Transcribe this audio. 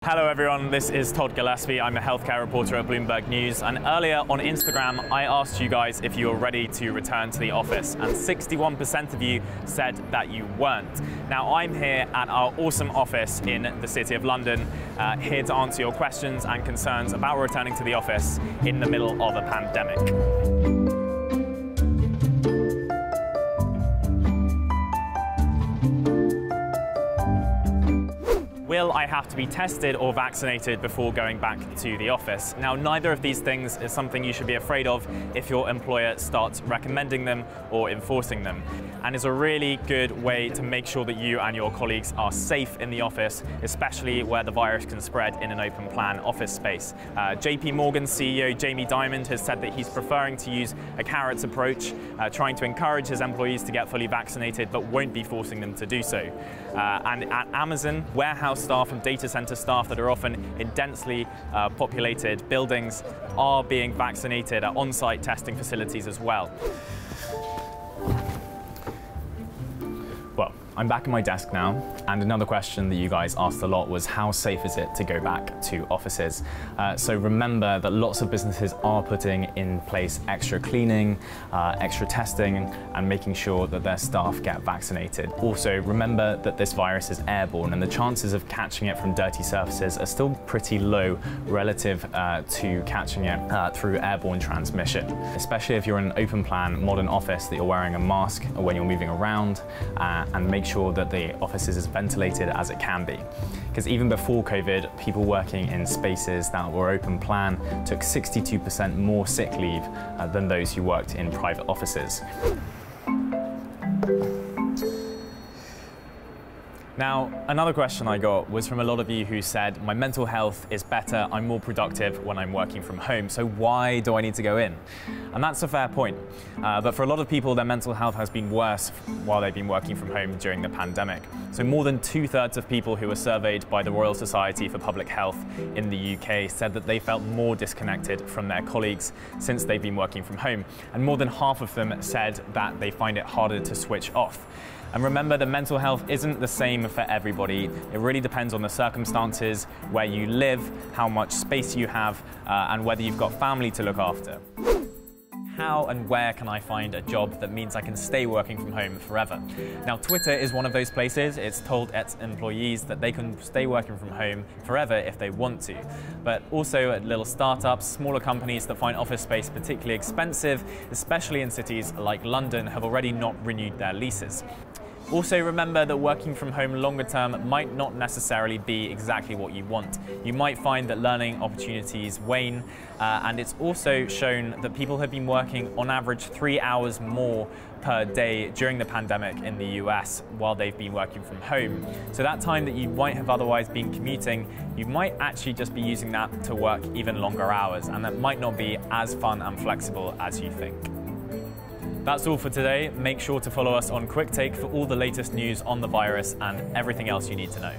Hello everyone, this is Todd Gillespie. I'm a healthcare reporter at Bloomberg News, and earlier on Instagram I asked you guys if you were ready to return to the office, and 61% of you said that you weren't. Now I'm here at our awesome office in the City of London, here to answer your questions and concerns about returning to the office in the middle of a pandemic. Will I have to be tested or vaccinated before going back to the office? Now, neither of these things is something you should be afraid of if your employer starts recommending them or enforcing them, and is a really good way to make sure that you and your colleagues are safe in the office, especially where the virus can spread in an open plan office space. JP Morgan CEO Jamie Dimon has said that he's preferring to use a carrots approach, trying to encourage his employees to get fully vaccinated, but won't be forcing them to do so. And at Amazon, warehouse staff and data center staff that are often in densely populated buildings are being vaccinated at on-site testing facilities as well. Well, I'm back at my desk now, and another question that you guys asked a lot was how safe is it to go back to offices? So remember that lots of businesses are putting in place extra cleaning, extra testing, and making sure that their staff get vaccinated. Also, remember that this virus is airborne, and the chances of catching it from dirty surfaces are still pretty low relative to catching it through airborne transmission, especially if you're in an open plan modern office that you're wearing a mask when you're moving around, and make sure that the office is as ventilated as it can be. Because even before COVID, people working in spaces that were open plan took 62% more sick leave than those who worked in private offices. Now, another question I got was from a lot of you who said, my mental health is better, I'm more productive when I'm working from home, so why do I need to go in? And that's a fair point. But for a lot of people, their mental health has been worse while they've been working from home during the pandemic. So more than 2/3 of people who were surveyed by the Royal Society for Public Health in the UK said that they felt more disconnected from their colleagues since they've been working from home. And more than half of them said that they find it harder to switch off. And remember that mental health isn't the same for everybody. It really depends on the circumstances, where you live, how much space you have, and whether you've got family to look after. How and where can I find a job that means I can stay working from home forever? Now, Twitter is one of those places. It's told its employees that they can stay working from home forever if they want to. But also at little startups, smaller companies that find office space particularly expensive, especially in cities like London, have already not renewed their leases. Also remember that working from home longer term might not necessarily be exactly what you want. You might find that learning opportunities wane, and it's also shown that people have been working on average 3 hours more per day during the pandemic in the US while they've been working from home. So that time that you might have otherwise been commuting, you might actually just be using that to work even longer hours, and that might not be as fun and flexible as you think. That's all for today. Make sure to follow us on Quicktake for all the latest news on the virus and everything else you need to know.